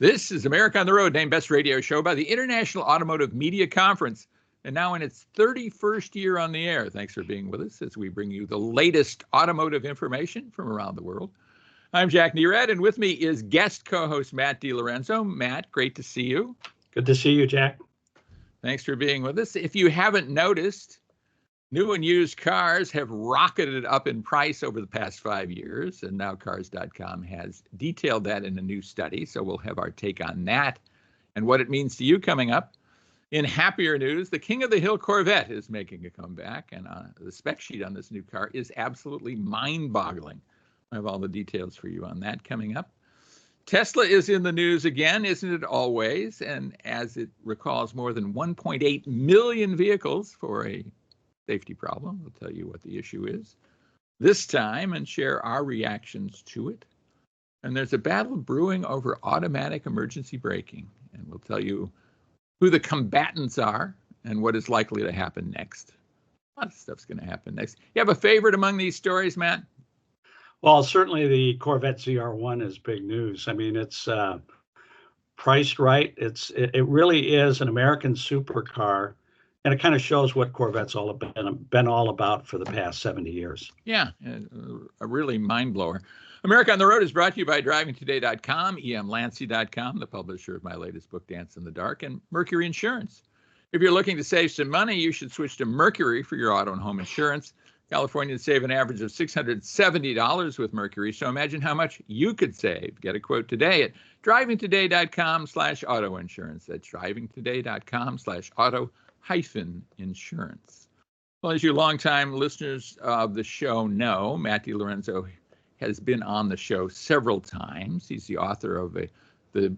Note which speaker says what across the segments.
Speaker 1: This is America on the Road, named Best Radio Show by the International Automotive Media Conference, and now in its 31st year on the air. Thanks for being with us as we bring you the latest automotive information from around the world. I'm Jack Nerad, and with me is guest co-host Matt DeLorenzo. Matt, great to see you.
Speaker 2: Good to see you, Jack.
Speaker 1: Thanks for being with us. If you haven't noticed, new and used cars have rocketed up in price over the past 5 years, and now Cars.com has detailed that in a new study, so we'll have our take on that and what it means to you coming up. In happier news, the King of the Hill Corvette is making a comeback, and the spec sheet on this new car is absolutely mind-boggling. I have all the details for you on that coming up. Tesla is in the news again, isn't it always? And as it recalls more than 1.8 million vehicles for a safety problem. We'll tell you what the issue is this time and share our reactions to it. And there's a battle brewing over automatic emergency braking. And we'll tell you who the combatants are and what is likely to happen next. A lot of stuff's going to happen next. You have a favorite among these stories, Matt?
Speaker 2: Well, certainly the Corvette ZR1 is big news. I mean, it's priced right. It really is an American supercar. And it kind of shows what Corvette's been all about for the past 70 years.
Speaker 1: Yeah, a really mind blower. America on the Road is brought to you by drivingtoday.com, emlancy.com, the publisher of my latest book, Dance in the Dark, and Mercury Insurance. If you're looking to save some money, you should switch to Mercury for your auto and home insurance. Californians save an average of $670 with Mercury, so imagine how much you could save. Get a quote today at drivingtoday.com/auto insurance. That's drivingtoday.com/auto-insurance. Well, as you longtime listeners of the show know, Matt DeLorenzo has been on the show several times. He's the author of the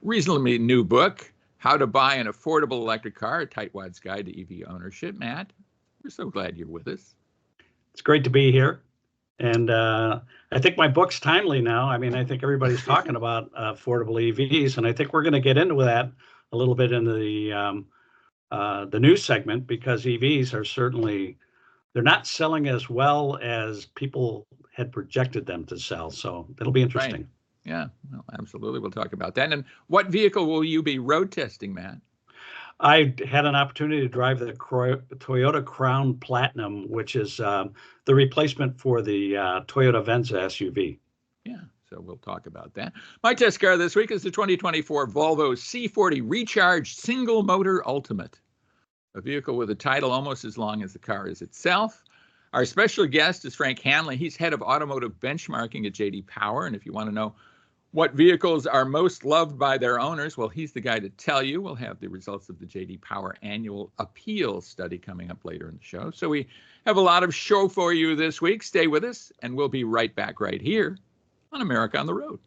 Speaker 1: reasonably new book, How to Buy an Affordable Electric Car, a Tightwad's Guide to EV Ownership. Matt, we're so glad you're with us.
Speaker 2: It's great to be here. And I think my book's timely now. I mean, I think everybody's talking about affordable EVs, and I think we're going to get into that a little bit in the news segment, because EVs are certainly, they're not selling as well as people had projected them to sell. So it'll be interesting.
Speaker 1: Right. Yeah, well, absolutely. We'll talk about that. And what vehicle will you be road testing, Matt?
Speaker 2: I had an opportunity to drive the Toyota Crown Platinum, which is the replacement for the Toyota Venza SUV.
Speaker 1: Yeah, so we'll talk about that. My test car this week is the 2024 Volvo C40 Recharge Single Motor Ultimate, a vehicle with a title almost as long as the car is itself. Our special guest is Frank Hanley. He's head of automotive benchmarking at J.D. Power, and if you want to know what vehicles are most loved by their owners, well, he's the guy to tell you. We'll have the results of the J.D. Power annual APEAL study coming up later in the show. So we have a lot of show for you this week. Stay with us, and we'll be right back right here on America on the Road.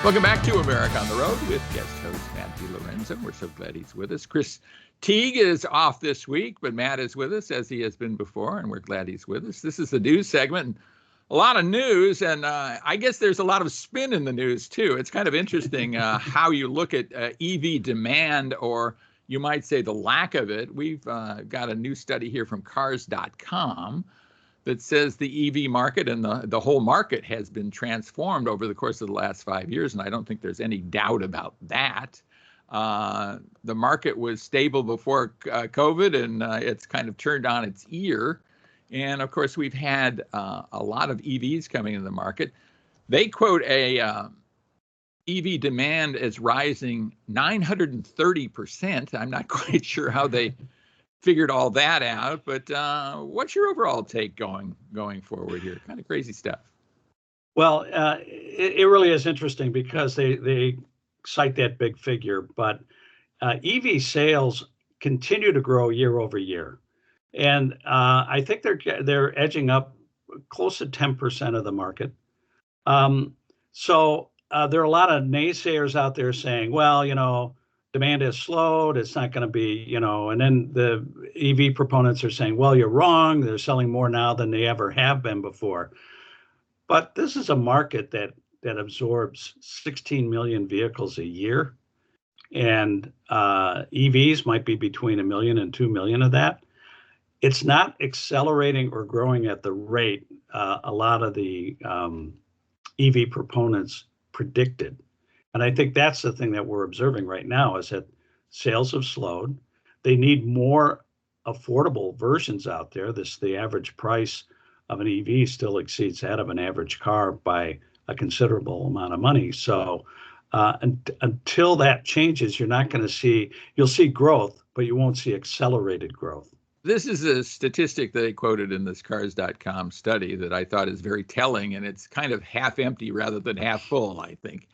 Speaker 1: Welcome back to America on the Road with guest host Matt DeLorenzo. We're so glad he's with us. Chris Teague is off this week, but Matt is with us as he has been before, and we're glad he's with us. This is the news segment. And a lot of news, and I guess there's a lot of spin in the news, too. It's kind of interesting how you look at EV demand, or you might say the lack of it. We've got a new study here from Cars.com that says the EV market and the whole market has been transformed over the course of the last 5 years, and I don't think there's any doubt about that. The market was stable before COVID, and it's kind of turned on its ear. And of course, we've had a lot of EVs coming into the market. They quote a EV demand as rising 930%. I'm not quite sure how they figured all that out, but what's your overall take going forward here? Kind of crazy stuff.
Speaker 2: Well, it really is interesting because they cite that big figure, but EV sales continue to grow year over year, and I think they're edging up close to 10% of the market. So there are a lot of naysayers out there saying, well, demand has slowed, it's not going to be, and then the EV proponents are saying, well, you're wrong, they're selling more now than they ever have been before. But this is a market that absorbs 16 million vehicles a year, and EVs might be between 1 million and 2 million of that. it's not accelerating or growing at the rate a lot of the EV proponents predicted. And I think that's the thing that we're observing right now is that sales have slowed. They need more affordable versions out there. The average price of an EV still exceeds that of an average car by a considerable amount of money. So until that changes, you'll see growth, but you won't see accelerated growth.
Speaker 1: This is a statistic they quoted in this cars.com study that I thought is very telling, and it's kind of half empty rather than half full, I think,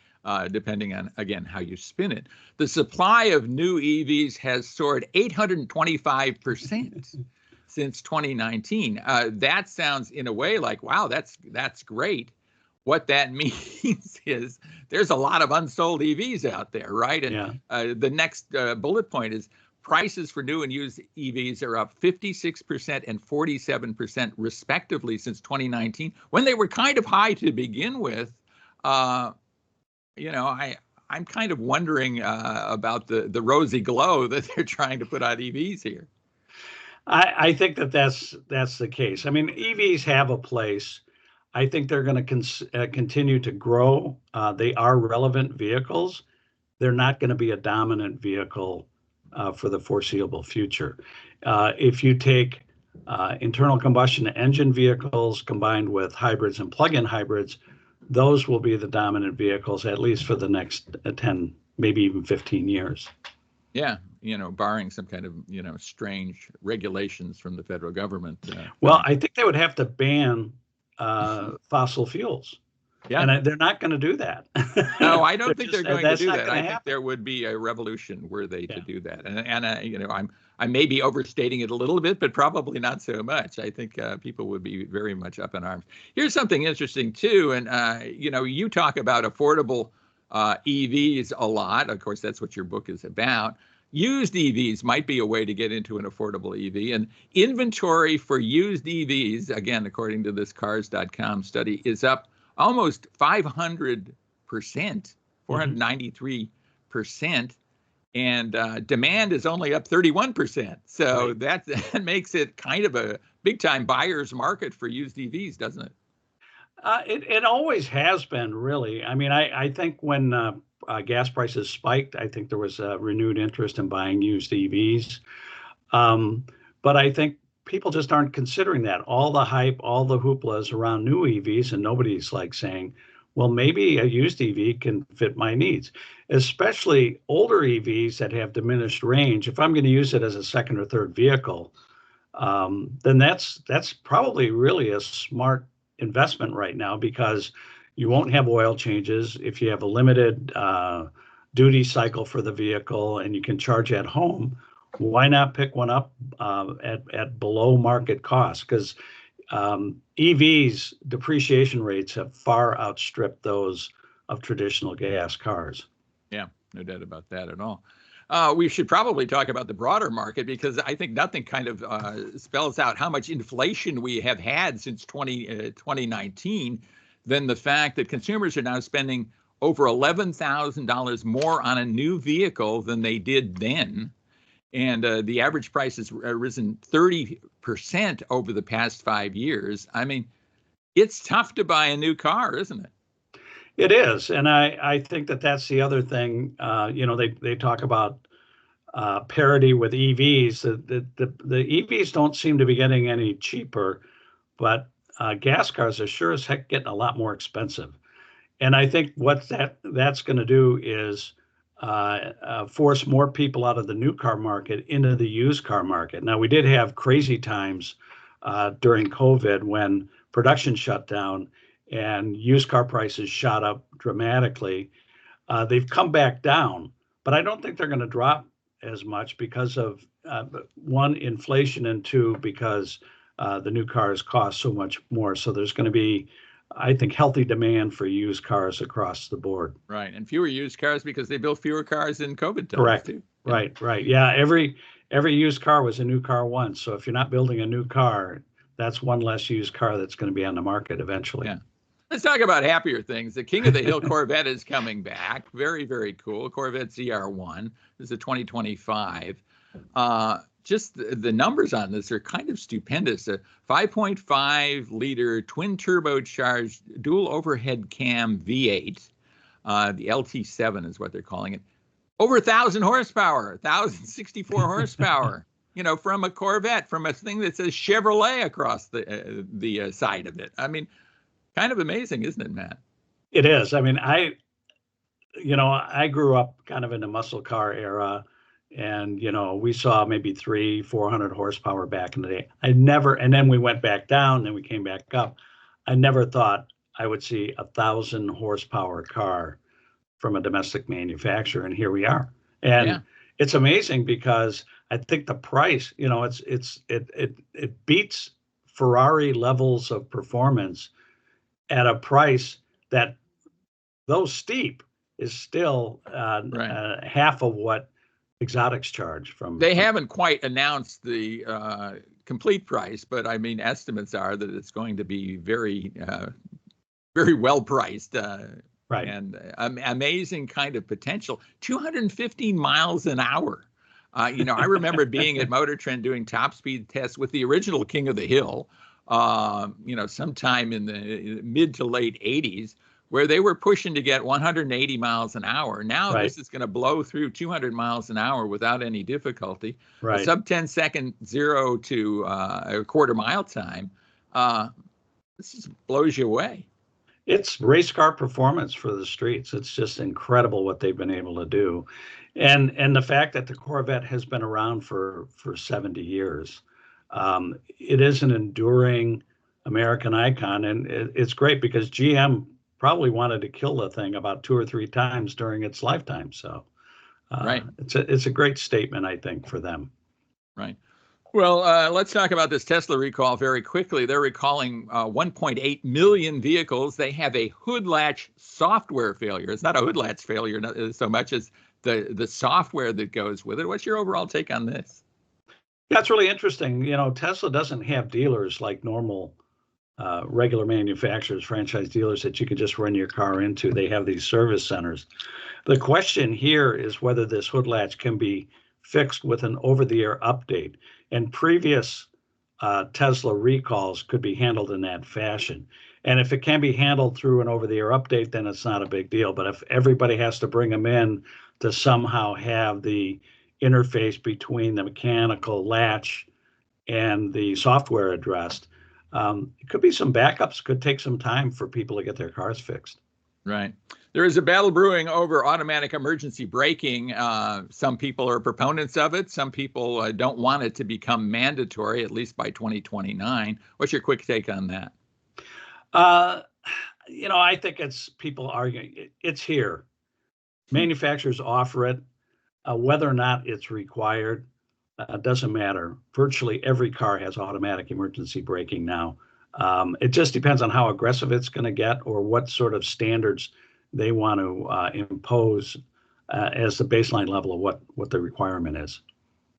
Speaker 1: depending on, again, how you spin it. The supply of new EVs has soared 825% since 2019. That sounds, in a way, like, wow, that's great. What that means is there's a lot of unsold EVs out there, right? And the next bullet point is prices for new and used EVs are up 56% and 47% respectively since 2019, when they were kind of high to begin with. I'm kind of wondering about the rosy glow that they're trying to put on EVs here.
Speaker 2: I think that's the case. I mean, EVs have a place. I think they're going to continue to grow. They are relevant vehicles. They're not going to be a dominant vehicle for the foreseeable future. If you take internal combustion engine vehicles combined with hybrids and plug-in hybrids, those will be the dominant vehicles, at least for the next 10, maybe even 15 years.
Speaker 1: Yeah, barring some kind of, strange regulations from the federal government.
Speaker 2: Well, I think they would have to ban fossil fuels.
Speaker 1: Yeah.
Speaker 2: And they're not going to do that.
Speaker 1: No, I don't think they're going to do that. I think
Speaker 2: happen.
Speaker 1: there would be a revolution were they to do that. And I may be overstating it a little bit, but probably not so much. I think people would be very much up in arms. Here's something interesting, too. And, you talk about affordable EVs a lot. Of course, that's what your book is about. Used EVs might be a way to get into an affordable EV. And inventory for used EVs, again, according to this cars.com study, is up almost 500%, 493%, and demand is only up 31%. So that makes it kind of a big-time buyer's market for used EVs, doesn't it?
Speaker 2: It always has been, really. I mean, I think when gas prices spiked, I think there was a renewed interest in buying used EVs. But I think people just aren't considering that. All the hype, all the hoopla is around new EVs, and nobody's like saying, well, maybe a used EV can fit my needs, especially older EVs that have diminished range. If I'm going to use it as a second or third vehicle, then that's probably really a smart investment right now, because you won't have oil changes. If you have a limited duty cycle for the vehicle and you can charge at home, why not pick one up at below market cost? Because EVs depreciation rates have far outstripped those of traditional gas cars.
Speaker 1: Yeah, no doubt about that at all. We should probably talk about the broader market, because I think nothing kind of spells out how much inflation we have had since 2019 than the fact that consumers are now spending over $11,000 more on a new vehicle than they did then. And the average price has risen 30% over the past 5 years. I mean, it's tough to buy a new car, isn't it?
Speaker 2: It is. And I think that's the other thing. They talk about parity with EVs. The EVs don't seem to be getting any cheaper, but gas cars are sure as heck getting a lot more expensive. And I think what that's going to do is force more people out of the new car market into the used car market. Now, we did have crazy times during COVID when production shut down and used car prices shot up dramatically. They've come back down, but I don't think they're going to drop as much because of one, inflation, and two, because the new cars cost so much more. So there's going to be, I think, healthy demand for used cars across the board.
Speaker 1: Right, and fewer used cars because they built fewer cars in COVID times.
Speaker 2: Correct.
Speaker 1: Too.
Speaker 2: Right. Yeah, every used car was a new car once. So if you're not building a new car, that's one less used car that's going to be on the market eventually.
Speaker 1: Yeah. Let's talk about happier things. The King of the Hill Corvette is coming back. Very, very cool. Corvette ZR1. This is a 2025. just the numbers on this are kind of stupendous. A 5.5 liter twin turbocharged dual overhead cam V8, the LT7 is what they're calling it. Over 1,000 horsepower, 1,064 horsepower. From a Corvette, from a thing that says Chevrolet across the side of it. I mean, kind of amazing, isn't it, Matt?
Speaker 2: It is. I mean, I grew up kind of in the muscle car era, and we saw maybe 300-400 horsepower back in the day. And then we went back down, then we came back up. I never thought I would see 1,000 horsepower car from a domestic manufacturer, and here we are. And it's amazing because I think the price, it beats Ferrari levels of performance at a price that, though steep, is still half of what exotics charge from.
Speaker 1: They haven't quite announced the complete price, but I mean, estimates are that it's going to be very, very well priced.
Speaker 2: Right.
Speaker 1: And amazing kind of potential. 215 miles an hour. I remember being at Motor Trend doing top speed tests with the original King of the Hill, sometime in the mid to late 80s, where they were pushing to get 180 miles an hour. Now this is going to blow through 200 miles an hour without any difficulty.
Speaker 2: Right.
Speaker 1: A sub 10 second 0 to a quarter mile time. This just blows you away.
Speaker 2: It's race car performance for the streets. It's just incredible what they've been able to do. And the fact that the Corvette has been around for 70 years. It is an enduring American icon. And it's great because GM probably wanted to kill the thing about 2 or 3 times during its lifetime. So it's a great statement, I think, for them.
Speaker 1: Right. Well, let's talk about this Tesla recall very quickly. They're recalling 1.8 million vehicles. They have a hood latch software failure. It's not a hood latch failure so much as the software that goes with it. What's your overall take on this?
Speaker 2: Yeah, it's really interesting. Tesla doesn't have dealers like normal regular manufacturers, franchise dealers that you can just run your car into. They have these service centers. The question here is whether this hood latch can be fixed with an over-the-air update. And previous Tesla recalls could be handled in that fashion. And if it can be handled through an over-the-air update, then it's not a big deal. But if everybody has to bring them in to somehow have the interface between the mechanical latch and the software addressed, it could be some backups, could take some time for people to get their cars fixed.
Speaker 1: Right. There is a battle brewing over automatic emergency braking. Some people are proponents of it. Some people don't want it to become mandatory, at least by 2029. What's your quick take on that?
Speaker 2: I think it's people arguing. It's here. Manufacturers offer it. Whether or not it's required doesn't matter. Virtually every car has automatic emergency braking now. It just depends on how aggressive it's going to get or what sort of standards they want to impose as the baseline level of what the requirement is.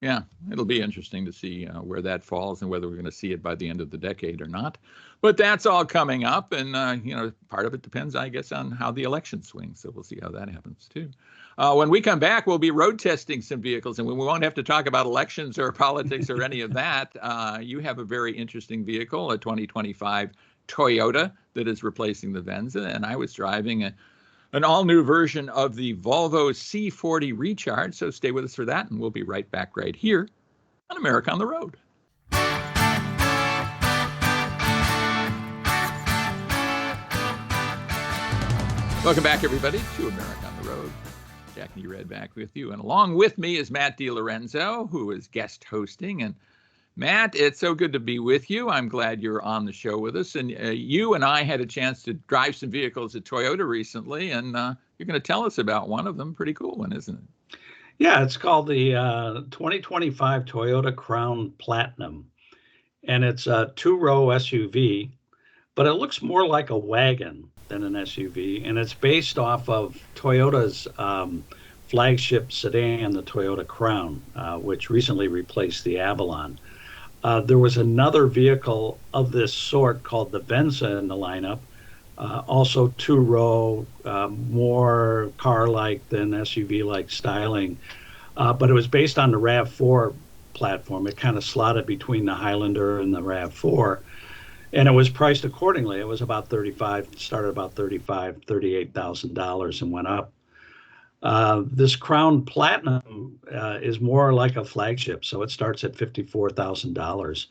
Speaker 1: Yeah, it'll be interesting to see where that falls and whether we're going to see it by the end of the decade or not. But that's all coming up. And, part of it depends, I guess, on how the election swings. So we'll see how that happens, too. When we come back, we'll be road testing some vehicles, and we won't have to talk about elections or politics or any of that. You have a very interesting vehicle, a 2025 Toyota that is replacing the Venza, and I was driving an all-new version of the Volvo C40 Recharge. So stay with us for that, and we'll be right back right here on America on the Road. Welcome back, everybody, to America on the Road. Jack Nerad back with you. And along with me is Matt DeLorenzo, who is guest hosting. And Matt, it's so good to be with you. I'm glad you're on the show with us. And you and I had a chance to drive some vehicles at Toyota recently, and you're going to tell us about one of them. Pretty cool one, isn't it?
Speaker 2: Yeah, it's called the 2025 Toyota Crown Platinum. And it's a 2-row SUV, but it looks more like a wagon than an SUV. And it's based off of Toyota's flagship sedan, the Toyota Crown, which recently replaced the Avalon. There was another vehicle of this sort called the Venza in the lineup, also 2-row, more car-like than SUV-like styling, but it was based on the RAV4 platform. It kind of slotted between the Highlander and the RAV4, and it was priced accordingly. It was about started about $38,000 and went up. This Crown Platinum is more like a flagship, so it starts at $54,000.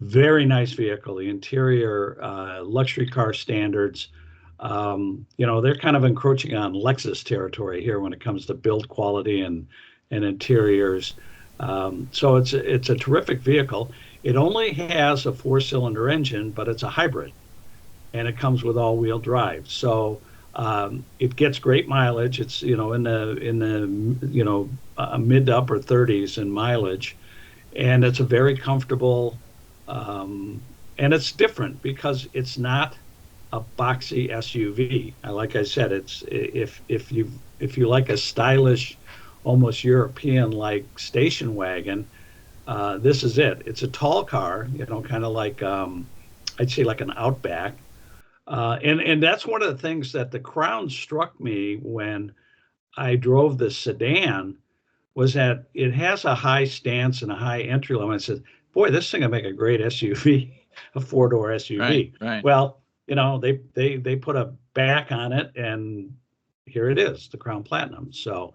Speaker 2: Very nice vehicle. The interior, luxury car standards. They're kind of encroaching on Lexus territory here when it comes to build quality and interiors. So it's a terrific vehicle. It only has a 4-cylinder engine, but it's a hybrid, and it comes with all-wheel drive. So it gets great mileage. It's in the mid to upper 30s in mileage, and it's a very comfortable. And it's different because it's not a boxy SUV. Like I said, it's if you like a stylish, almost European-like station wagon, this is it. It's a tall car, kind of like I'd say like an Outback, and that's one of the things that the Crown struck me when I drove the sedan, was that it has a high stance and a high entry level. I said, boy, this thing will make a great SUV, a 4-door SUV.
Speaker 1: Right.
Speaker 2: Well, they put a back on it, and here it is, the Crown Platinum. So,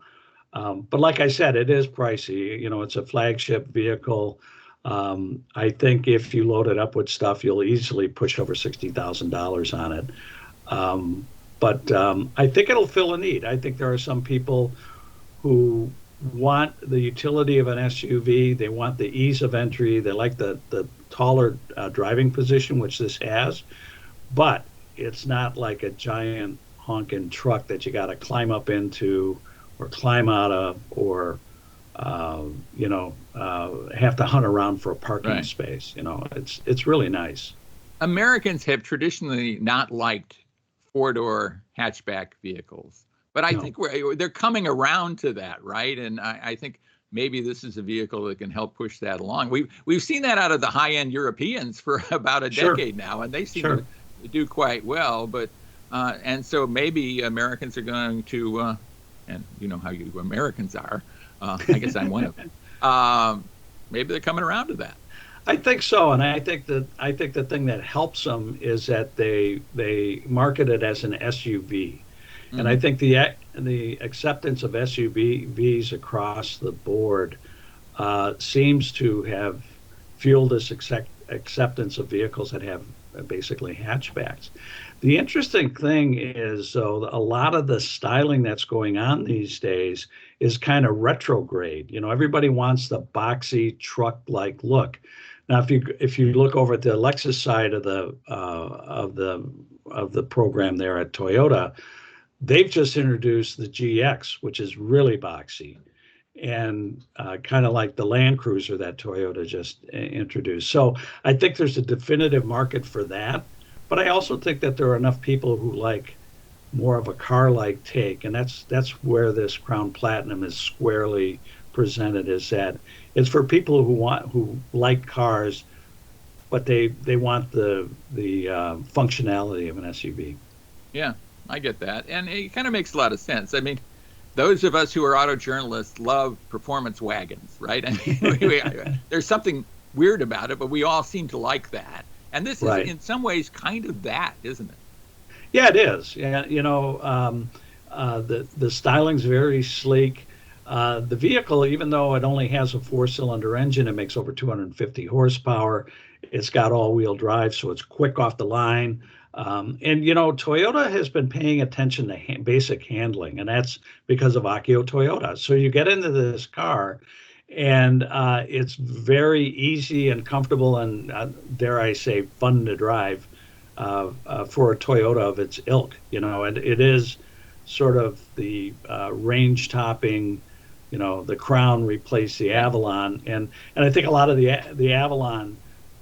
Speaker 2: but like I said, it is pricey. It's a flagship vehicle. I think if you load it up with stuff, you'll easily push over $60,000 on it. But I think it'll fill a need. I think there are some people who want the utility of an SUV. They want the ease of entry. They like the taller driving position, which this has, but it's not like a giant honking truck that you got to climb up into or climb out of, or have to hunt around for a parking space. It's really nice.
Speaker 1: Americans have traditionally not liked 4-door hatchback vehicles. But I think they're coming around to that, right? And I think maybe this is a vehicle that can help push that along. We've seen that out of the high-end Europeans for about a decade now, and they seem to do quite well. But and so maybe Americans are going to, and you know how you Americans are. I guess I'm one of them. Maybe they're coming around to that.
Speaker 2: I think so, and I think the thing that helps them is that they market it as an SUV. And I think the acceptance of SUVs across the board seems to have fueled this acceptance of vehicles that have basically hatchbacks. The interesting thing is, though, a lot of the styling that's going on these days is kind of retrograde. Everybody wants the boxy truck-like look. Now, if you look over at the Lexus side of the program there at Toyota, they've just introduced the GX, which is really boxy, and kind of like the Land Cruiser that Toyota just introduced. So I think there's a definitive market for that. But I also think that there are enough people who like more of a car-like take, and that's where this Crown Platinum is squarely presented. Is that it's for people who like cars, but they want the functionality of an SUV.
Speaker 1: Yeah. I get that. And it kind of makes a lot of sense. I mean, those of us who are auto journalists love performance wagons, right? I mean, there's something weird about it, but we all seem to like that. And this is in some ways kind of that, isn't it?
Speaker 2: Yeah, it is. Yeah, the styling's very sleek. The vehicle, even though it only has a 4-cylinder engine, it makes over 250 horsepower. It's got all-wheel drive, so it's quick off the line. And Toyota has been paying attention to basic handling, and that's because of Akio Toyota. So you get into this car, and it's very easy and comfortable, and dare I say, fun to drive for a Toyota of its ilk. And it is sort of the range-topping. The Crown replaced the Avalon, and I think a lot of the Avalon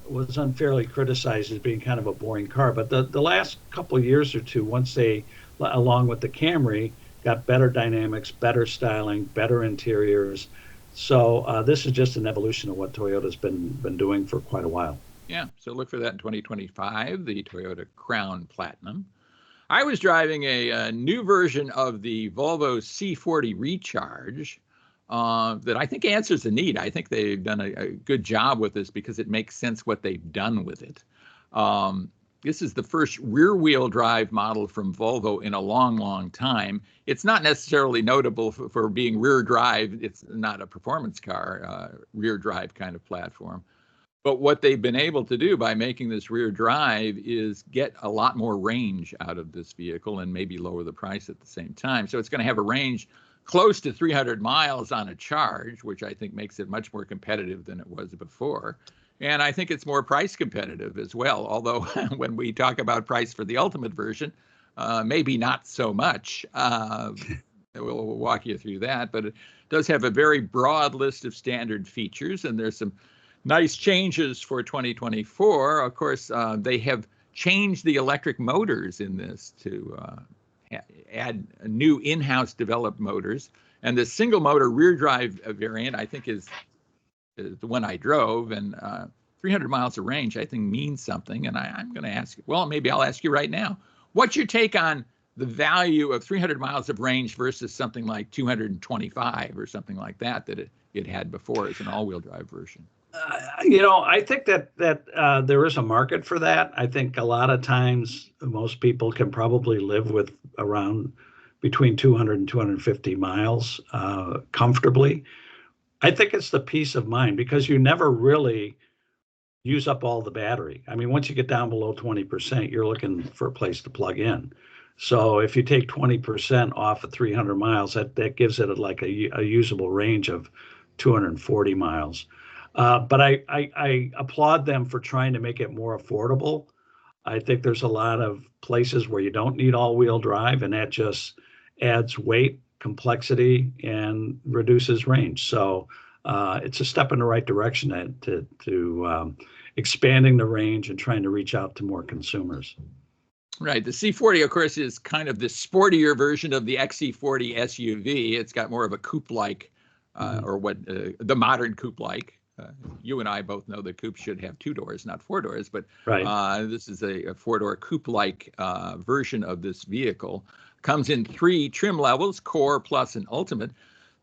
Speaker 2: was unfairly criticized as being kind of a boring car. But the last couple of years or two, once they, along with the Camry, got better dynamics, better styling, better interiors. So this is just an evolution of what Toyota's been doing for quite a while.
Speaker 1: Yeah, so look for that in 2025, the Toyota Crown Platinum. I was driving a new version of the Volvo C40 Recharge that I think answers the need. I think they've done a good job with this because it makes sense what they've done with it. This is the first rear-wheel drive model from Volvo in a long, long time. It's not necessarily notable for being rear drive. It's not a performance car, rear drive kind of platform. But what they've been able to do by making this rear drive is get a lot more range out of this vehicle and maybe lower the price at the same time. So it's going to have a range close to 300 miles on a charge, which I think makes it much more competitive than it was before. And I think it's more price competitive as well, although when we talk about price for the ultimate version, maybe not so much. We'll walk you through that, but it does have a very broad list of standard features, and there's some nice changes for 2024. Of course, they have changed the electric motors in this to add new in-house developed motors. And the single motor rear drive variant, I think, is the one I drove, and 300 miles of range, I think, means something. And I'm going to ask you, well, maybe I'll ask you right now, what's your take on the value of 300 miles of range versus something like 225 or something like that it had before as an all-wheel drive version?
Speaker 2: I think that there is a market for that. I think a lot of times most people can probably live with around between 200 and 250 miles comfortably. I think it's the peace of mind because you never really use up all the battery. I mean, once you get down below 20%, you're looking for a place to plug in. So if you take 20% off of 300 miles, that gives it like a usable range of 240 miles. But I applaud them for trying to make it more affordable. I think there's a lot of places where you don't need all-wheel drive, and that just adds weight, complexity, and reduces range. So it's a step in the right direction to expanding the range and trying to reach out to more consumers.
Speaker 1: Right. The C40, of course, is kind of the sportier version of the XC40 SUV. It's got more of a coupe-like, or what the modern coupe-like. You and I both know that coupes should have 2 doors, not 4 doors, but right. This is a 4-door coupe-like version of this vehicle. Comes in 3 trim levels, Core, Plus, and Ultimate.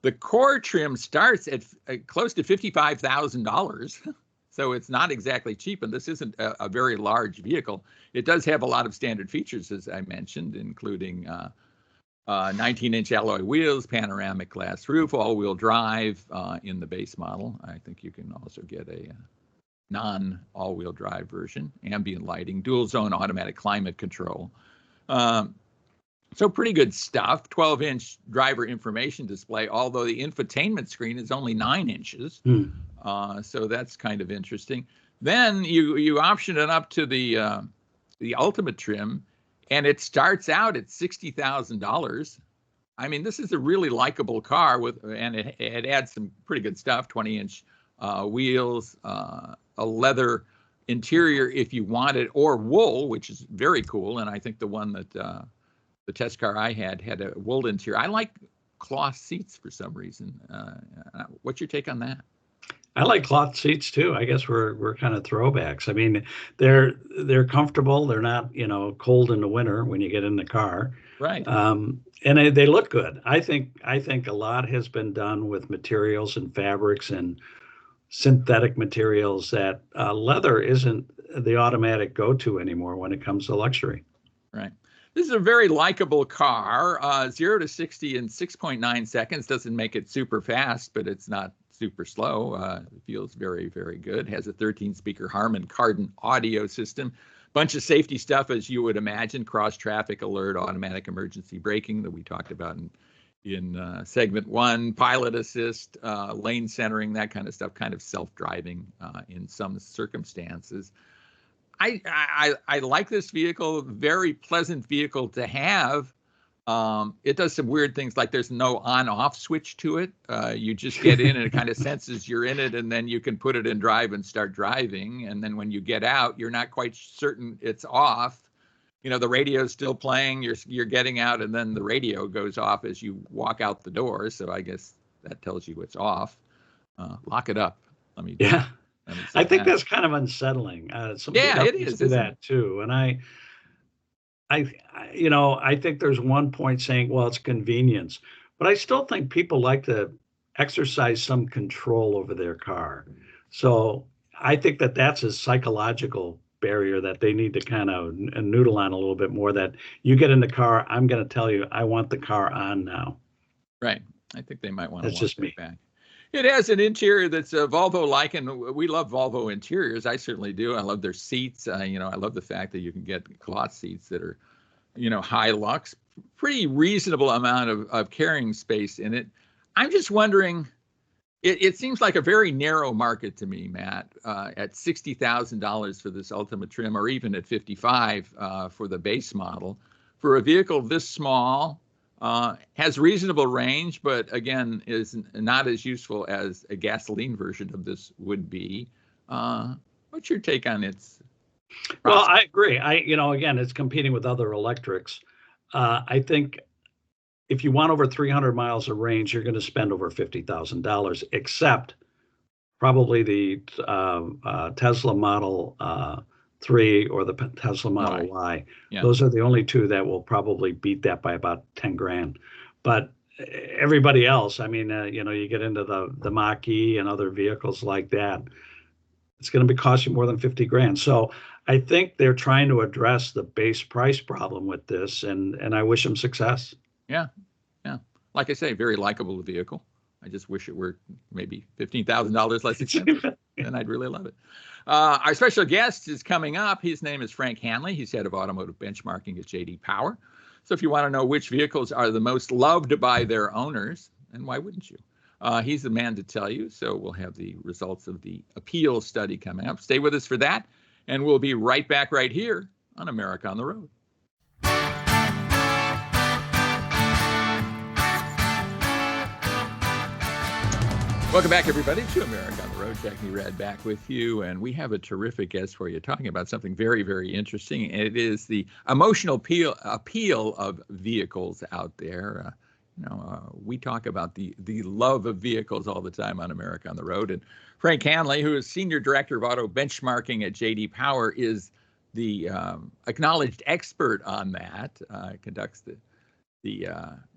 Speaker 1: The Core trim starts at close to $55,000, so it's not exactly cheap, and this isn't a very large vehicle. It does have a lot of standard features, as I mentioned, including 19-inch alloy wheels, panoramic glass roof, all-wheel drive in the base model. I think you can also get a non-all-wheel drive version, ambient lighting, dual-zone automatic climate control. So pretty good stuff. 12-inch driver information display, although the infotainment screen is only 9 inches. So that's kind of interesting. Then you option it up to the ultimate trim, and it starts out at $60,000. I mean, this is a really likable car and it adds some pretty good stuff. 20-inch wheels, a leather interior if you want it, or wool, which is very cool. And I think the one that the test car I had a wool interior. I like cloth seats for some reason. What's your take on that?
Speaker 2: I like cloth seats too. I guess we're kind of throwbacks. I mean, they're comfortable. They're not, cold in the winter when you get in the car.
Speaker 1: Right.
Speaker 2: And they look good. I think a lot has been done with materials and fabrics and synthetic materials that leather isn't the automatic go-to anymore when it comes to luxury.
Speaker 1: Right. This is a very likable car. 0 to 60 in 6.9 seconds. Doesn't make it super fast, but it's not super slow. It feels very, very good. Has a 13-speaker Harman Kardon audio system. Bunch of safety stuff, as you would imagine. Cross-traffic alert, automatic emergency braking that we talked about in segment 1. Pilot assist, lane centering, that kind of stuff. Kind of self-driving in some circumstances. I like this vehicle. Very pleasant vehicle to have. It does some weird things, like there's no on-off switch to it. You just get in and it kind of senses you're in it, and then you can put it in drive and start driving. And then when you get out, you're not quite certain it's off. The radio's still playing, you're getting out, and then the radio goes off as you walk out the door. So I guess that tells you it's off. Lock it up.
Speaker 2: Yeah. I think that's kind of unsettling.
Speaker 1: It is.
Speaker 2: Do that too. And I think there's one point saying, well, it's convenience, but I still think people like to exercise some control over their car. So I think that that's a psychological barrier that they need to kind of noodle on a little bit more, that you get in the car, I'm going to tell you, I want the car on now.
Speaker 1: Right. I think they might want to
Speaker 2: That's
Speaker 1: walk
Speaker 2: just
Speaker 1: that
Speaker 2: me.
Speaker 1: back. It has an interior that's Volvo-like, and we love Volvo interiors. I certainly do. I love their seats. I love the fact that you can get cloth seats that are, high lux, pretty reasonable amount of carrying space in it. I'm just wondering, it seems like a very narrow market to me, Matt, at $60,000 for this Ultimate trim, or even at $55,000 for the base model. For a vehicle this small, has reasonable range, but again, is not as useful as a gasoline version of this would be. What's your take on its prospect?
Speaker 2: Well, I agree. Again, it's competing with other electrics. I think if you want over 300 miles of range, you're going to spend over $50,000, except probably the Tesla Model 3 or the Tesla Model Y.
Speaker 1: Yeah.
Speaker 2: Those are the only two that will probably beat that by about 10 grand. But everybody else, you get into the Mach-E and other vehicles like that, it's going to be cost you more than 50 grand. So I think they're trying to address the base price problem with this, and I wish them success.
Speaker 1: Yeah. Like I say, very likable vehicle. I just wish it were maybe $15,000 less expensive, and I'd really love it. Our special guest is coming up. His name is Frank Hanley. He's head of automotive benchmarking at J.D. Power. So if you want to know which vehicles are the most loved by their owners, and why wouldn't you? He's the man to tell you. So we'll have the results of the APEAL study coming up. Stay with us for that, and we'll be right back right here on America on the Road. Welcome back, everybody, to America on the Road. Jack Nerad back with you, and we have a terrific guest for you, talking about something very, very interesting, and it is the emotional appeal of vehicles out there. We talk about the love of vehicles all the time on America on the Road, and Frank Hanley, who is Senior Director of Auto Benchmarking at J.D. Power, is the acknowledged expert on that, conducts the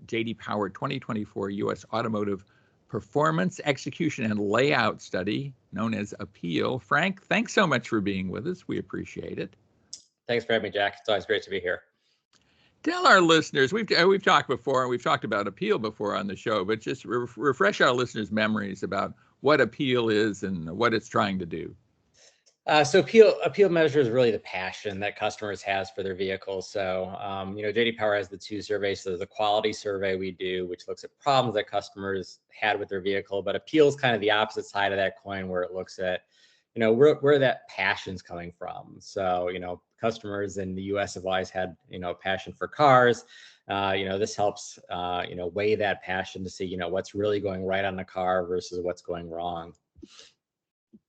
Speaker 1: J.D. Power 2024 U.S. Automotive Performance, Execution, and Layout Study, known as APEAL. Frank, thanks so much for being with us. We appreciate it.
Speaker 3: Thanks for having me, Jack. It's always great to be here.
Speaker 1: Tell our listeners, we've talked before, and we've talked about APEAL before on the show, but just refresh our listeners' memories about what APEAL is and what it's trying to do.
Speaker 3: So APEAL measures really the passion that customers has for their vehicles. So, J.D. Power has the two surveys. So there's a quality survey we do, which looks at problems that customers had with their vehicle, but APEAL is kind of the opposite side of that coin, where it looks at, where that passion's coming from. So, customers in the U.S. have always had, passion for cars. This helps, weigh that passion to see, what's really going right on the car versus what's going wrong.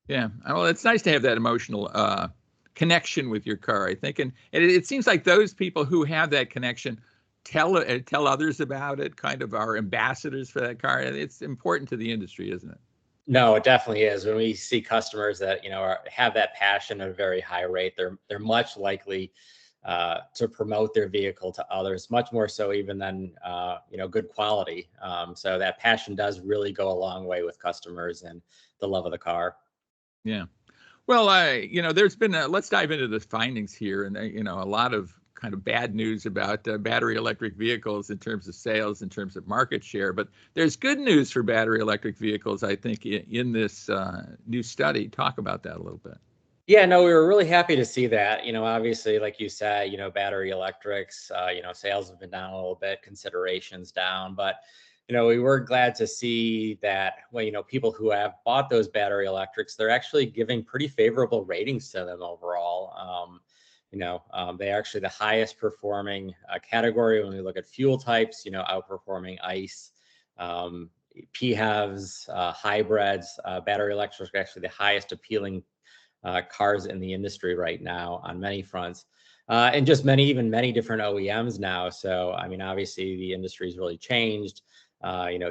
Speaker 1: Yeah, well, it's nice to have that emotional connection with your car, I think, and it seems like those people who have that connection tell others about it, kind of are ambassadors for that car. It's important to the industry, isn't it?
Speaker 3: No, it definitely is. When we see customers that have that passion at a very high rate, they're much likely to promote their vehicle to others, much more so even than good quality. So that passion does really go a long way with customers and the love of the car.
Speaker 1: Yeah. Well, there's been let's dive into the findings here, and a lot of kind of bad news about battery electric vehicles in terms of sales, in terms of market share. But there's good news for battery electric vehicles, I think, in this new study. Talk about that a little bit.
Speaker 3: Yeah, no, we were really happy to see that. Obviously, like you said, battery electrics, sales have been down a little bit, considerations down, but we were glad to see that people who have bought those battery electrics, they're actually giving pretty favorable ratings to them overall. They're actually the highest performing category when we look at fuel types, outperforming ICE, PHEVs, hybrids. Battery electrics are actually the highest appealing cars in the industry right now on many fronts. And just many different OEMs now. So, obviously the industry's really changed.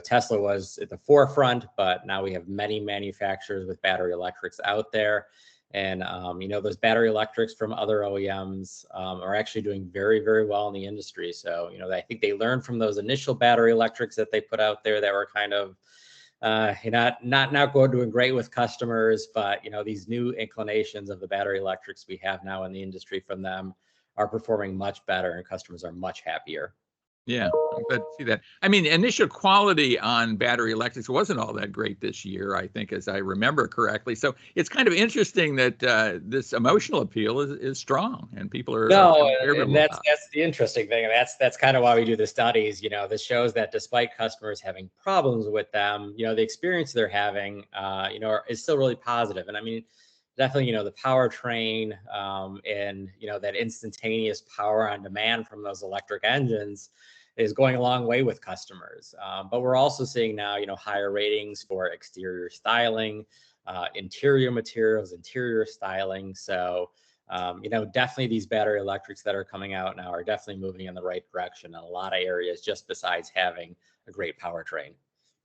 Speaker 3: Tesla was at the forefront, but now we have many manufacturers with battery electrics out there. And, those battery electrics from other OEMs are actually doing very, very well in the industry. So, I think they learned from those initial battery electrics that they put out there that were kind of, not doing great with customers, but these new inclinations of the battery electrics we have now in the industry from them are performing much better, and customers are much happier.
Speaker 1: Yeah, I'm glad to see that. I mean, initial quality on battery electrics wasn't all that great this year, I think, as I remember correctly. So it's kind of interesting that this emotional appeal is strong, and people are
Speaker 3: and that's the interesting thing. And that's kind of why we do the studies. This shows that despite customers having problems with them, the experience they're having, is still really positive. And I mean, definitely, the powertrain and that instantaneous power on demand from those electric engines is going a long way with customers. But we're also seeing now, higher ratings for exterior styling, interior materials, interior styling. So, definitely these battery electrics that are coming out now are definitely moving in the right direction in a lot of areas, just besides having a great powertrain.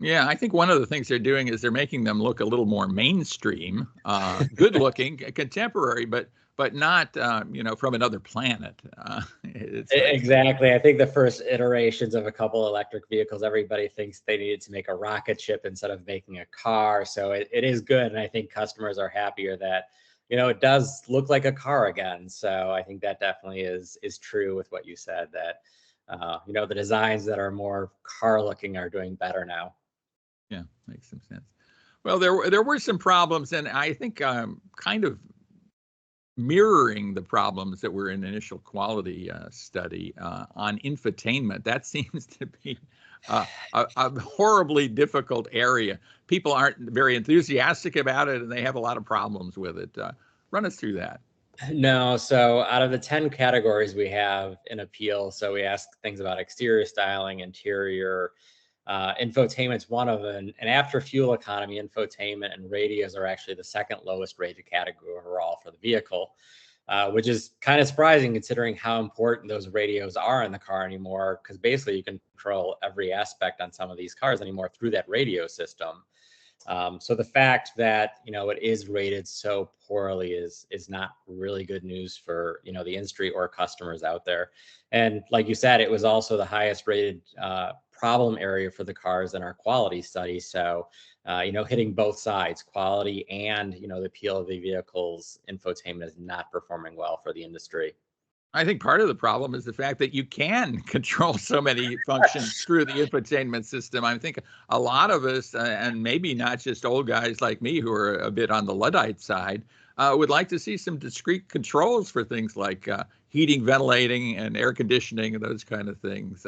Speaker 1: Yeah, I think one of the things they're doing is they're making them look a little more mainstream, good looking, contemporary, but not from another planet.
Speaker 3: Exactly. I think the first iterations of a couple electric vehicles, everybody thinks they needed to make a rocket ship instead of making a car. So it is good, and I think customers are happier that it does look like a car again. So I think that definitely is true with what you said, that the designs that are more car looking are doing better now.
Speaker 1: Yeah, makes some sense. Well, there were some problems, and I think kind of mirroring the problems that were in the initial quality study on infotainment. That seems to be a horribly difficult area. People aren't very enthusiastic about it, and they have a lot of problems with it. Run us through that.
Speaker 3: No, so out of the 10 categories we have in APEAL, so we ask things about exterior styling, interior, infotainment's one of them, and after fuel economy, infotainment and radios are actually the second lowest rated category overall for the vehicle, which is kind of surprising considering how important those radios are in the car anymore, because basically you can control every aspect on some of these cars anymore through that radio system. So the fact that it is rated so poorly is not really good news for the industry or customers out there. And like you said, it was also the highest rated problem area for the cars in our quality study. So hitting both sides, quality and the appeal of the vehicles, infotainment is not performing well for the industry.
Speaker 1: I think part of the problem is the fact that you can control so many functions through the infotainment system. I think a lot of us, and maybe not just old guys like me who are a bit on the Luddite side, would like to see some discrete controls for things like heating, ventilating, and air conditioning, and those kind of things,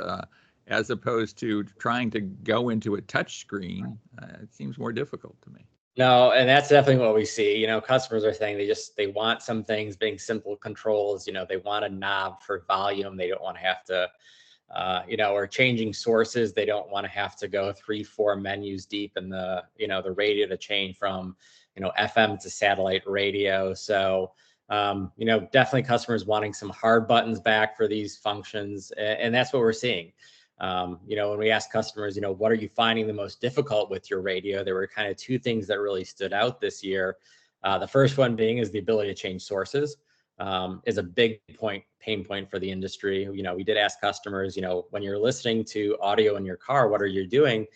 Speaker 1: as opposed to trying to go into a touch screen. It seems more difficult to me.
Speaker 3: No, and that's definitely what we see. Customers are saying they want some things being simple controls. They want a knob for volume. They don't want to have to, or changing sources. They don't want to have to go 3-4 menus deep in the, the radio to change from, FM to satellite radio. So, definitely customers wanting some hard buttons back for these functions. And that's what we're seeing. When we ask customers, what are you finding the most difficult with your radio? There were kind of two things that really stood out this year. The first one being is the ability to change sources is a big pain point for the industry. We did ask customers, when you're listening to audio in your car, what are you doing?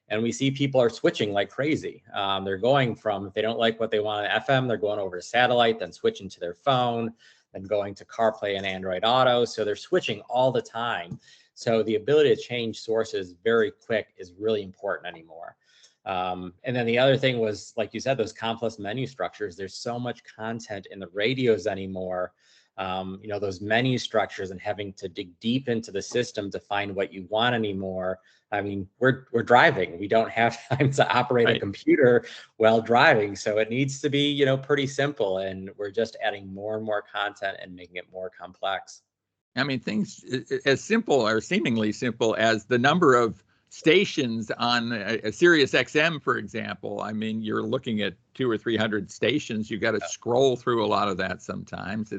Speaker 3: And we see people are switching like crazy. They're going from, if they don't like what they want on FM, they're going over to satellite, then switching to their phone, then going to CarPlay and Android Auto. So they're switching all the time. So the ability to change sources very quick is really important anymore. And then the other thing was, like you said, those complex menu structures. There's so much content in the radios anymore. Those menu structures and having to dig deep into the system to find what you want anymore. I mean, we're driving. We don't have time to operate a computer while driving. So it needs to be, pretty simple. And we're just adding more and more content and making it more complex.
Speaker 1: I mean, things as simple or seemingly simple as the number of stations on a Sirius XM, for example. I mean, you're looking at 200 or 300 stations. You've got to scroll through a lot of that sometimes.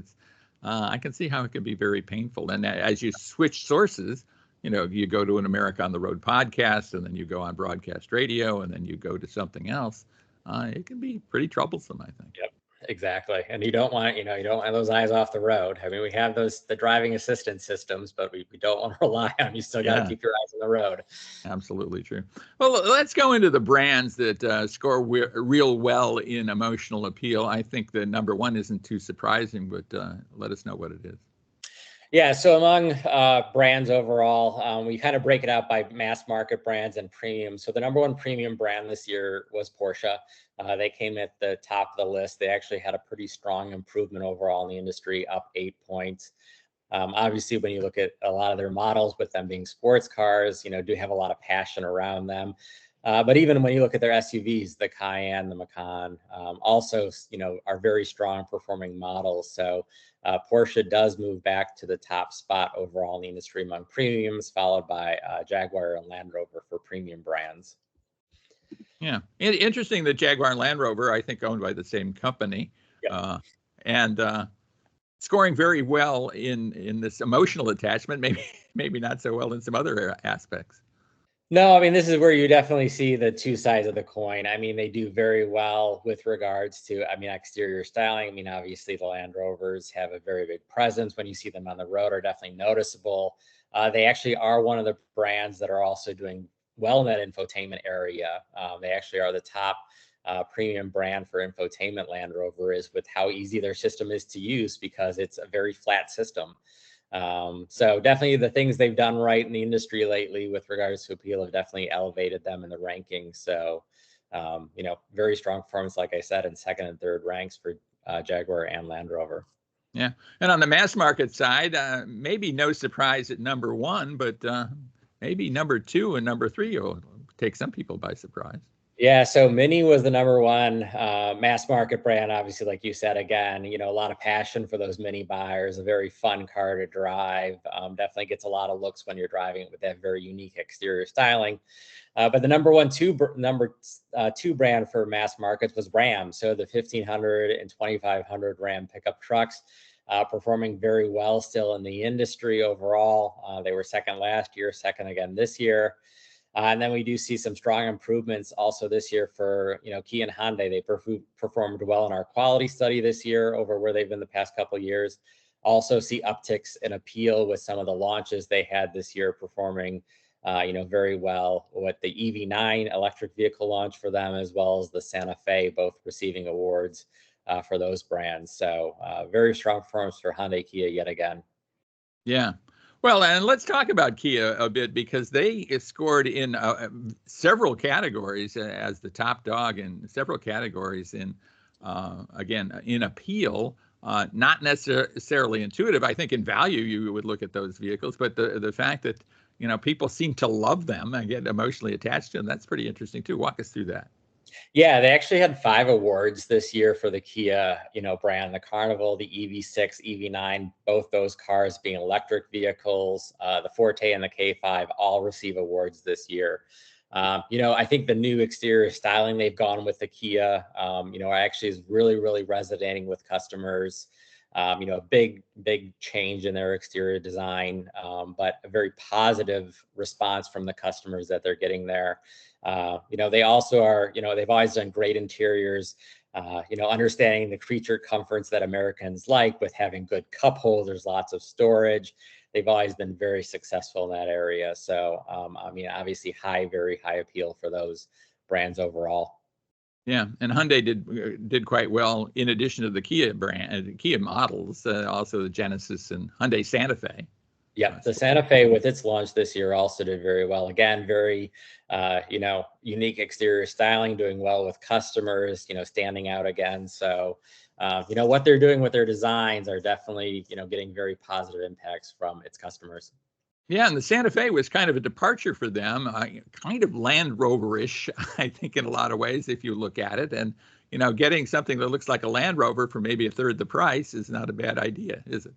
Speaker 1: I can see how it can be very painful. And as you switch sources, you go to an America on the Road podcast, and then you go on broadcast radio, and then you go to something else. It can be pretty troublesome, I think.
Speaker 3: Yep. Exactly. And you don't want, you don't want those eyes off the road. I mean, we have the driving assistance systems, but we don't want to rely on them. You still got to
Speaker 1: Yeah.
Speaker 3: keep your eyes on the road.
Speaker 1: Absolutely true. Well, let's go into the brands that score real well in emotional appeal. I think the number one isn't too surprising, but let us know what it is.
Speaker 3: Yeah, so among brands overall, we kind of break it out by mass market brands and premium. So the number one premium brand this year was Porsche. They came at the top of the list. They actually had a pretty strong improvement overall in the industry, up 8 points. Obviously, when you look at a lot of their models, with them being sports cars, do have a lot of passion around them. But even when you look at their SUVs, the Cayenne, the Macan, also, are very strong performing models. So Porsche does move back to the top spot overall in the industry among premiums, followed by Jaguar and Land Rover for premium brands.
Speaker 1: Yeah, interesting that Jaguar and Land Rover, I think, owned by the same company,
Speaker 3: Yep.
Speaker 1: and scoring very well in this emotional attachment. Maybe not so well in some other aspects.
Speaker 3: No, I mean, this is where you definitely see the two sides of the coin. I mean, they do very well with regards to, exterior styling. I mean, obviously the Land Rovers have a very big presence. When you see them on the road, are definitely noticeable. They actually are one of the brands that are also doing well in that infotainment area. They actually are the top premium brand for infotainment. Land Rover is, with how easy their system is to use, because it's a very flat system. So definitely the things they've done right in the industry lately with regards to appeal have definitely elevated them in the rankings. So, very strong performance, like I said, in second and third ranks for Jaguar and Land Rover.
Speaker 1: Yeah, and on the mass market side, maybe no surprise at number one, but maybe number two and number three will take some people by surprise.
Speaker 3: Yeah, so Mini was the number one mass market brand. Obviously, like you said, again, a lot of passion for those Mini buyers. A very fun car to drive. Definitely gets a lot of looks when you're driving it with that very unique exterior styling. But the number two brand for mass markets was Ram. So the 1500 and 2500 Ram pickup trucks, performing very well still in the industry overall. They were second last year, second again this year. And then we do see some strong improvements also this year for, Kia and Hyundai. They performed well in our quality study this year over where they've been the past couple of years. Also see upticks in appeal with some of the launches they had this year, performing, very well, with the EV9 electric vehicle launch for them, as well as the Santa Fe, both receiving awards for those brands. So very strong performance for Hyundai, Kia yet again.
Speaker 1: Yeah. Well, and let's talk about Kia a bit, because they scored in several categories as the top dog in several categories in, again, in appeal. Not necessarily intuitive. I think in value you would look at those vehicles, but the fact that, people seem to love them and get emotionally attached to them, that's pretty interesting too. Walk us through that.
Speaker 3: Yeah, they actually had 5 awards this year for the Kia, brand: the Carnival, the EV6, EV9, both those cars being electric vehicles. The Forte and the K5 all receive awards this year. I think the new exterior styling they've gone with the Kia, actually is really, really resonating with customers. A big change in their exterior design, but a very positive response from the customers that they're getting there. They also are, they've always done great interiors, understanding the creature comforts that Americans like, with having good cup holders, lots of storage. They've always been very successful in that area. So, obviously very high appeal for those brands overall.
Speaker 1: Yeah, and Hyundai did quite well in addition to the Kia brand, Kia models, also the Genesis and Hyundai Santa Fe.
Speaker 3: Yep, the Santa Fe with its launch this year also did very well. Again, very, unique exterior styling, doing well with customers, standing out again. So, what they're doing with their designs are definitely, getting very positive impacts from its customers.
Speaker 1: Yeah, and the Santa Fe was kind of a departure for them, kind of Land Rover-ish, I think, in a lot of ways, if you look at it. And, getting something that looks like a Land Rover for maybe a third the price is not a bad idea, is it?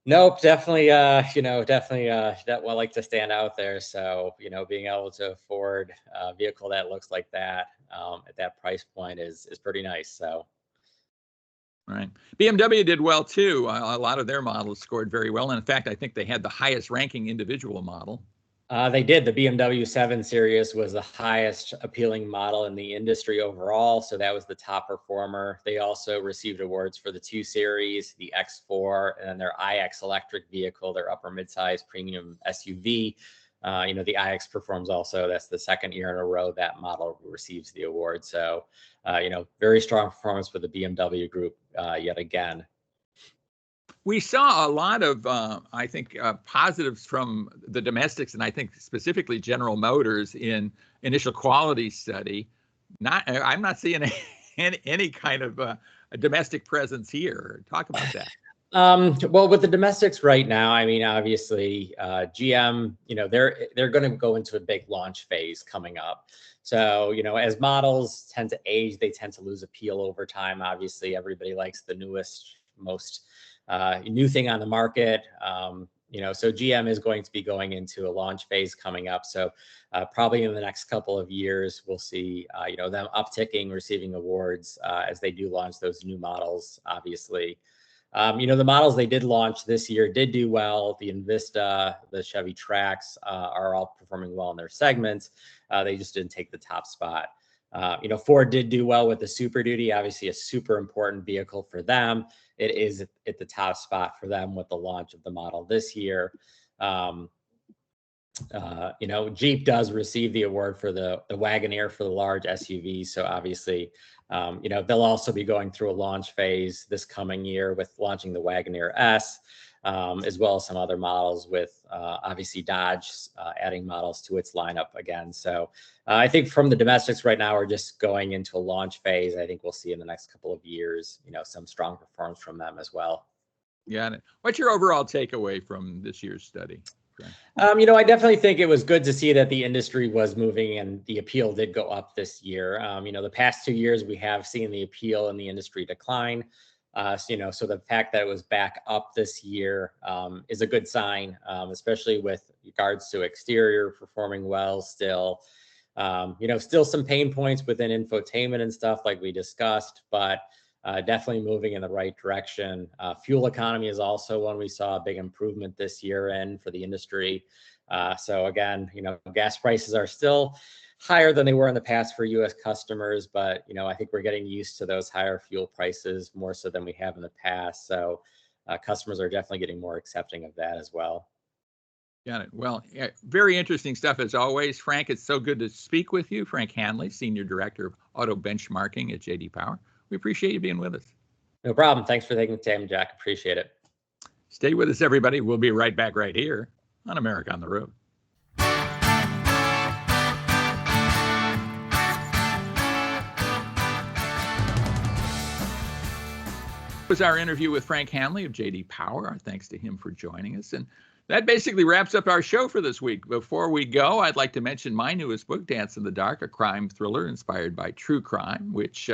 Speaker 3: Nope, definitely, that will like to stand out there. So, being able to afford a vehicle that looks like that at that price point is pretty nice. So.
Speaker 1: Right. BMW did well too. A lot of their models scored very well. And in fact, I think they had the highest ranking individual model.
Speaker 3: They did. The BMW 7 Series was the highest appealing model in the industry overall, so that was the top performer. They also received awards for the 2 Series, the X4, and then their iX electric vehicle, their upper midsize premium SUV. The iX performs also. That's the second year in a row that model receives the award. So, very strong performance for the BMW group yet again.
Speaker 1: We saw a lot of, I think, positives from the domestics, and I think specifically General Motors in initial quality study. I'm not seeing any kind of a domestic presence here. Talk about that.
Speaker 3: Well, with the domestics right now, I mean, obviously, GM, they're going to go into a big launch phase coming up. So, as models tend to age, they tend to lose appeal over time. Obviously, everybody likes the newest, most new thing on the market. So GM is going to be going into a launch phase coming up. So probably in the next couple of years, we'll see, them upticking, receiving awards as they do launch those new models, obviously. The models they did launch this year did do well. The Envista, the Chevy Trax are all performing well in their segments. They just didn't take the top spot. Ford did do well with the Super Duty, obviously a super important vehicle for them. It is at the top spot for them with the launch of the model this year. Jeep does receive the award for the Wagoneer for the large SUV. So obviously, they'll also be going through a launch phase this coming year with launching the Wagoneer S, as well as some other models with obviously Dodge adding models to its lineup again. So I think from the domestics right now, we're just going into a launch phase. I think we'll see in the next couple of years, some strong performance from them as well.
Speaker 1: Got it. What's your overall takeaway from this year's study?
Speaker 3: I definitely think it was good to see that the industry was moving and the appeal did go up this year. The past 2 years, we have seen the appeal in the industry decline. So the fact that it was back up this year is a good sign, especially with regards to exterior performing well still. Still some pain points within infotainment and stuff like we discussed, but definitely moving in the right direction. Fuel economy is also one we saw a big improvement this year in for the industry. So again, gas prices are still higher than they were in the past for U.S. customers, but I think we're getting used to those higher fuel prices more so than we have in the past. So customers are definitely getting more accepting of that as well.
Speaker 1: Got it. Well, very interesting stuff as always. Frank, it's so good to speak with you. Frank Hanley, Senior Director of Auto Benchmarking at J.D. Power. We appreciate you being with us.
Speaker 3: No problem. Thanks for taking the time, Jack. Appreciate it.
Speaker 1: Stay with us, everybody. We'll be right back right here on America on the Road. Was our interview with Frank Hanley of J.D. Power. Our thanks to him for joining us. And that basically wraps up our show for this week. Before we go, I'd like to mention my newest book, Dance in the Dark, a crime thriller inspired by true crime, which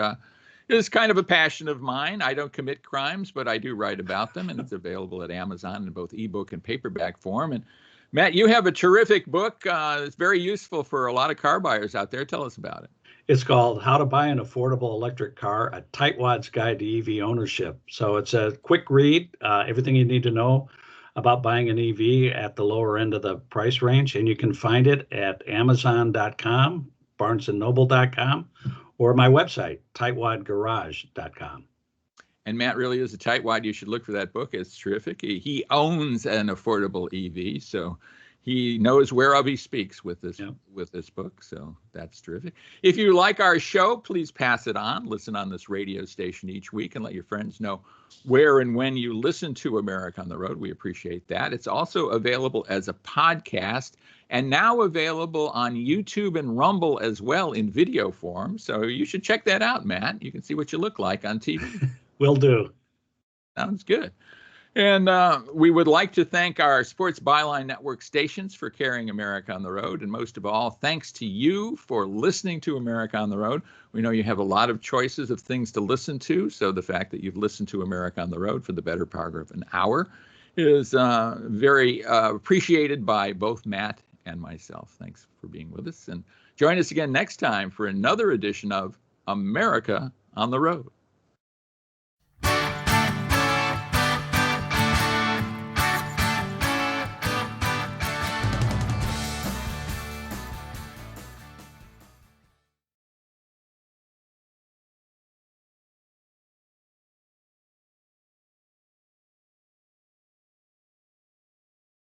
Speaker 1: is kind of a passion of mine. I don't commit crimes, but I do write about them, and it's available at Amazon in both ebook and paperback form. And Matt, you have a terrific book. It's very useful for a lot of car buyers out there. Tell us about it.
Speaker 2: It's called How to Buy an Affordable Electric Car, a Tightwad's Guide to EV Ownership. So it's a quick read, everything you need to know about buying an EV at the lower end of the price range. And you can find it at Amazon.com, BarnesandNoble.com, or my website, tightwadgarage.com.
Speaker 1: And Matt really is a tightwad. You should look for that book. It's terrific. He owns an affordable EV, so he knows whereof he speaks with this book. So that's terrific. If you like our show, please pass it on. Listen on this radio station each week and let your friends know where and when you listen to America on the Road. We appreciate that. It's also available as a podcast and now available on YouTube and Rumble as well in video form. So you should check that out, Matt. You can see what you look like on TV.
Speaker 2: Will do.
Speaker 1: Sounds good. And we would like to thank our Sports Byline Network stations for carrying America on the Road. And most of all, thanks to you for listening to America on the Road. We know you have a lot of choices of things to listen to. So the fact that you've listened to America on the Road for the better part of an hour is very appreciated by both Matt and myself. Thanks for being with us. And join us again next time for another edition of America on the Road.